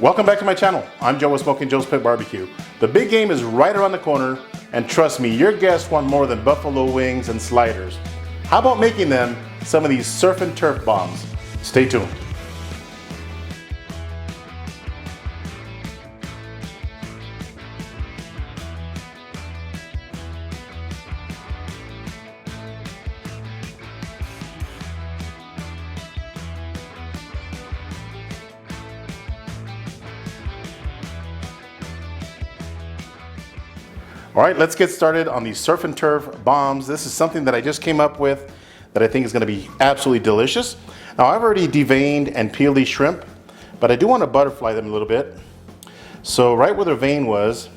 Welcome back to my channel. I'm Joe with Smokin Joe's Pit BBQ. The big game is right around the corner, and trust me, your guests want more than buffalo wings and sliders. How about making them some of these surf and turf bombs? Stay tuned. All right, let's get started on these surf and turf bombs. This is something that I just came up with that I think is gonna be absolutely delicious. Now, I've already deveined and peeled these shrimp, but I do want to butterfly them a little bit. So right where the vein was,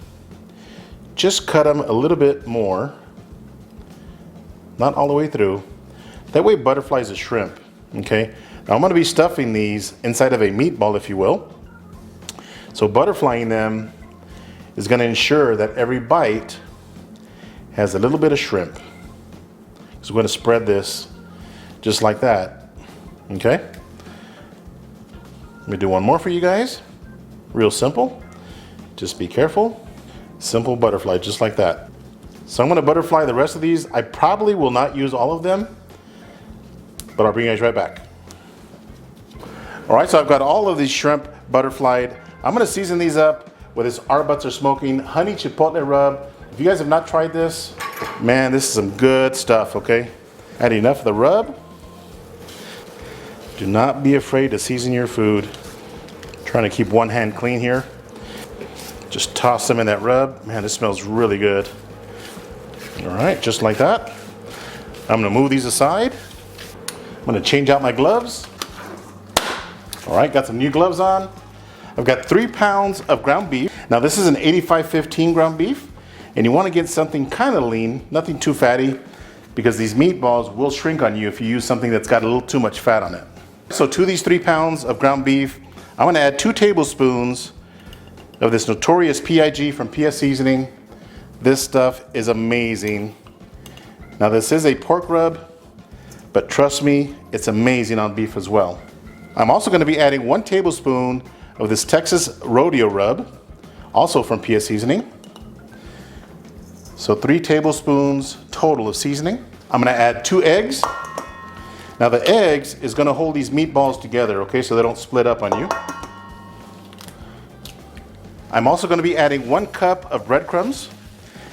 just cut them a little bit more, not all the way through. That way it butterflies the shrimp, okay? Now I'm gonna be stuffing these inside of a meatball, if you will. So butterflying them is going to ensure that every bite has a little bit of shrimp. So we're going to spread this just like that, okay? Let me do one more for you guys. Real simple. Just be careful. Simple butterfly, just like that. So I'm going to butterfly the rest of these. I probably will not use all of them, but I'll bring you guys right back. All right, so I've got all of these shrimp butterflied. I'm going to season these up with this Our Butts Are Smoking honey chipotle rub. If you guys have not tried this, man, this is some good stuff, okay? Add enough of the rub. Do not be afraid to season your food. Trying to keep one hand clean here. Just toss them in that rub. Man, this smells really good. All right, just like that. I'm gonna move these aside. I'm gonna change out my gloves. All right, got some new gloves on. I've got 3 pounds of ground beef. Now this is an 85/15 ground beef, and you want to get something kind of lean, nothing too fatty, because these meatballs will shrink on you if you use something that's got a little too much fat on it. So to these 3 pounds of ground beef, I'm going to add 2 tablespoons of this notorious PIG from PS Seasoning. This stuff is amazing. Now this is a pork rub, but trust me, it's amazing on beef as well. I'm also going to be adding 1 tablespoon of this Texas Rodeo rub, also from PS Seasoning. So 3 tablespoons total of seasoning. I'm gonna add 2 eggs. Now the eggs is gonna hold these meatballs together, okay, so they don't split up on you. I'm also gonna be adding 1 cup of breadcrumbs,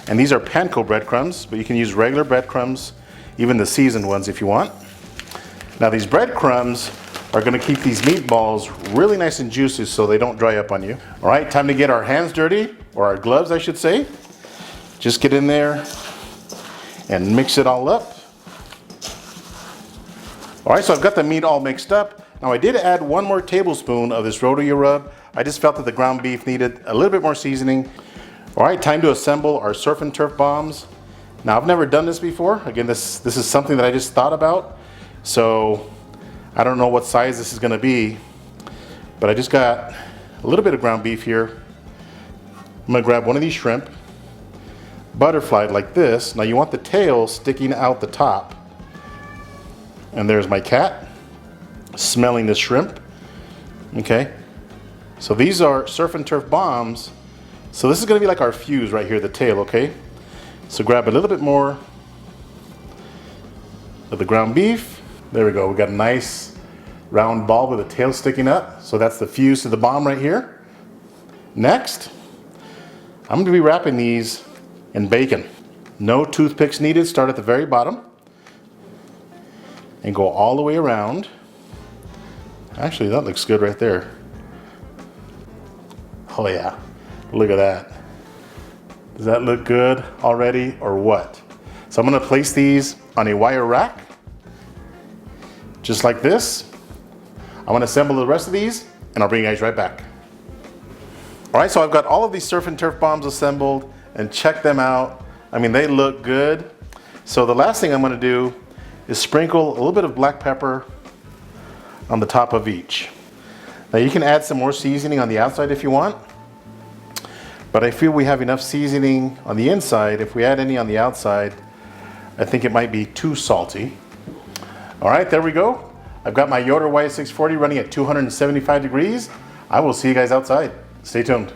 and these are panko breadcrumbs, but you can use regular breadcrumbs, even the seasoned ones if you want. Now these breadcrumbs are going to keep these meatballs really nice and juicy so they don't dry up on you. All right, time to get our hands dirty, or our gloves I should say. Just get in there and mix it all up. All right, so I've got the meat all mixed up. Now I did add 1 more tablespoon of this rodeo rub. I just felt that the ground beef needed a little bit more seasoning. All right, time to assemble our surf and turf bombs. Now I've never done this before. Again, this is something that I just thought about. So I don't know what size this is going to be, but I just got a little bit of ground beef here. I'm going to grab one of these shrimp, butterflied like this. Now you want the tail sticking out the top. And there's my cat smelling the shrimp. Okay, so these are surf and turf bombs. So this is going to be like our fuse right here, the tail, okay? So grab a little bit more of the ground beef. There we go, we got a nice round ball with a tail sticking up. So that's the fuse to the bomb right here. Next, I'm going to be wrapping these in bacon. No toothpicks needed, start at the very bottom and go all the way around. Actually, that looks good right there. Oh yeah, look at that. Does that look good already or what? So I'm going to place these on a wire rack. Just like this. I'm going to assemble the rest of these and I'll bring you guys right back. All right, so I've got all of these surf and turf bombs assembled, and check them out. I mean, they look good. So the last thing I'm going to do is sprinkle a little bit of black pepper on the top of each. Now you can add some more seasoning on the outside if you want, but I feel we have enough seasoning on the inside. If we add any on the outside, I think it might be too salty. All right, there we go. I've got my Yoder Y640 running at 275 degrees. I will see you guys outside. Stay tuned.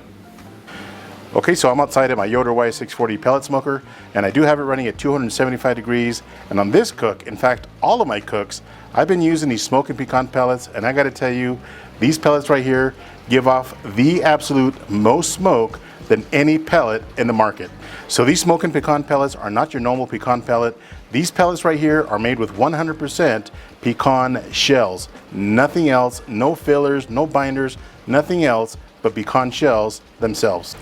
Okay, so I'm outside at my Yoder Y640 pellet smoker, and I do have it running at 275 degrees. And on this cook, in fact, all of my cooks, I've been using these Smokin Pecan pellets, and I gotta tell you, these pellets right here give off the absolute most smoke than any pellet in the market. So these Smokin Pecan pellets are not your normal pecan pellet. These pellets right here are made with 100% pecan shells. Nothing else, no fillers, no binders, nothing else but pecan shells themselves.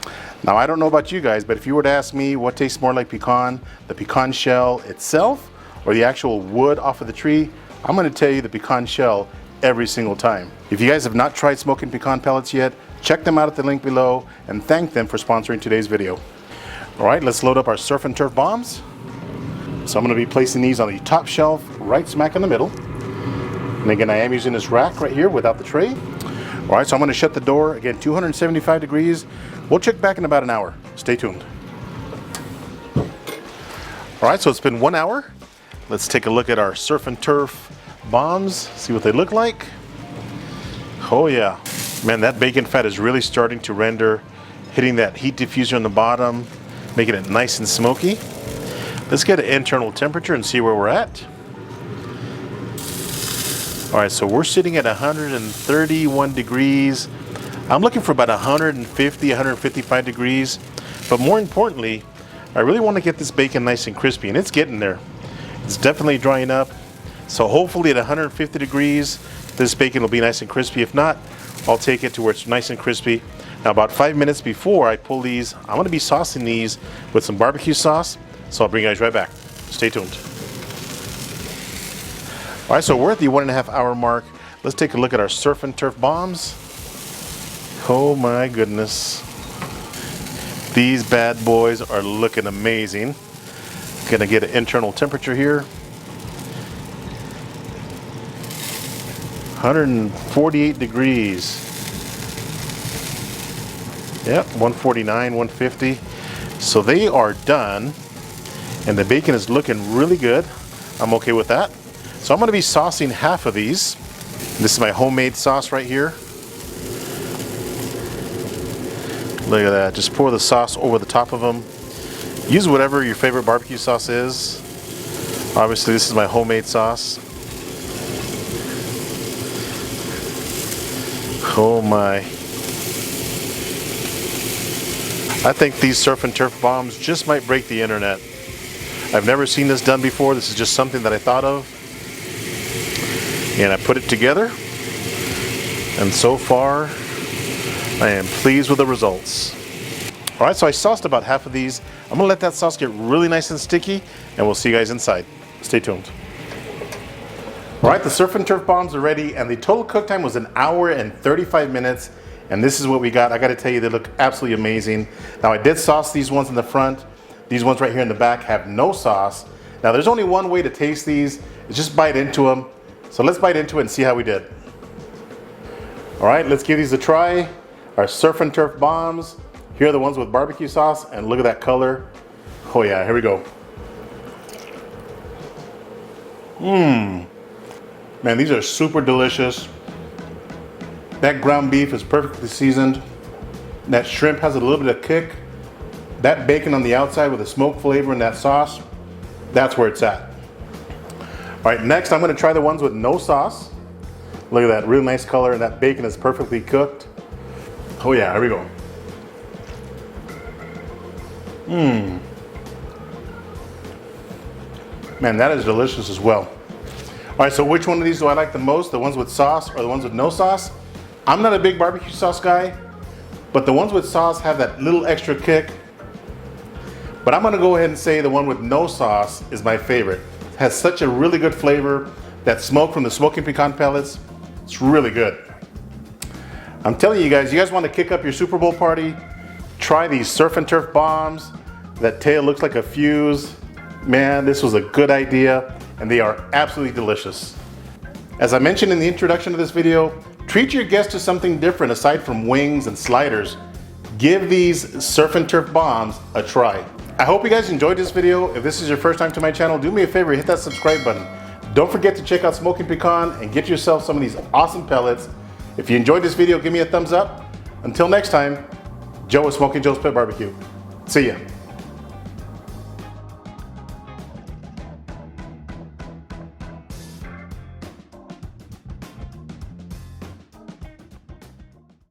Now I don't know about you guys, but if you were to ask me what tastes more like pecan, the pecan shell itself or the actual wood off of the tree, I'm gonna tell you the pecan shell every single time. If you guys have not tried Smokin Pecan pellets yet, check them out at the link below and thank them for sponsoring today's video. All right, let's load up our Surf and Turf bombs. So I'm gonna be placing these on the top shelf, right smack in the middle. And again, I am using this rack right here without the tray. All right, so I'm gonna shut the door, again, 275 degrees. We'll check back in about an hour. Stay tuned. All right, so it's been 1 hour. Let's take a look at our Surf and Turf bombs, see what they look like. Oh yeah, man, that bacon fat is really starting to render, hitting that heat diffuser on the bottom, making it nice and smoky. Let's get an internal temperature and see where we're at. All right, so we're sitting at 131 degrees. I'm looking for about 150, 155 degrees. But more importantly, I really want to get this bacon nice and crispy, and it's getting there. It's definitely drying up. So hopefully at 150 degrees, this bacon will be nice and crispy. If not, I'll take it to where it's nice and crispy. Now about 5 minutes before I pull these, I'm gonna be saucing these with some barbecue sauce. So I'll bring you guys right back. Stay tuned. All right, so we're at the 1.5 hour mark. Let's take a look at our Surf and Turf bombs. Oh my goodness. These bad boys are looking amazing. Gonna get an internal temperature here. 148 degrees. Yep, 149, 150. So they are done. And the bacon is looking really good. I'm okay with that. So I'm gonna be saucing half of these. This is my homemade sauce right here. Look at that, just pour the sauce over the top of them. Use whatever your favorite barbecue sauce is. Obviously this is my homemade sauce. Oh my. I think these Surf and Turf bombs just might break the internet. I've never seen this done before. This is just something that I thought of. And I put it together. And so far, I am pleased with the results. All right, so I sauced about half of these. I'm gonna let that sauce get really nice and sticky, and we'll see you guys inside. Stay tuned. All right, the Surf and Turf bombs are ready, and the total cook time was 1 hour and 35 minutes. And this is what we got. I gotta tell you, they look absolutely amazing. Now I did sauce these ones in the front. These ones right here in the back have no sauce. Now there's only one way to taste these, is just bite into them. So let's bite into it and see how we did. All right, let's give these a try. Our Surf and Turf bombs. Here are the ones with barbecue sauce, and look at that color. Oh yeah, here we go. Man, these are super delicious. That ground beef is perfectly seasoned. That shrimp has a little bit of kick. That bacon on the outside with the smoke flavor and that sauce, that's where it's at. All right, next I'm gonna try the ones with no sauce. Look at that, real nice color, and that bacon is perfectly cooked. Oh yeah, here we go. Man, that is delicious as well. All right, so which one of these do I like the most? The ones with sauce or the ones with no sauce? I'm not a big barbecue sauce guy, but the ones with sauce have that little extra kick. But I'm gonna go ahead and say the one with no sauce is my favorite. It has such a really good flavor. That smoke from the Smokin Pecan pellets, it's really good. I'm telling you guys want to kick up your Super Bowl party, try these Surf and Turf bombs. That tail looks like a fuse. Man, this was a good idea, and they are absolutely delicious. As I mentioned in the introduction to this video, treat your guests to something different aside from wings and sliders. Give these Surf and Turf bombs a try. I hope you guys enjoyed this video. If this is your first time to my channel, do me a favor, hit that subscribe button. Don't forget to check out Smokin Pecan and get yourself some of these awesome pellets. If you enjoyed this video, give me a thumbs up. Until next time, Joe with Smokin Joe's Pit Barbecue. See ya.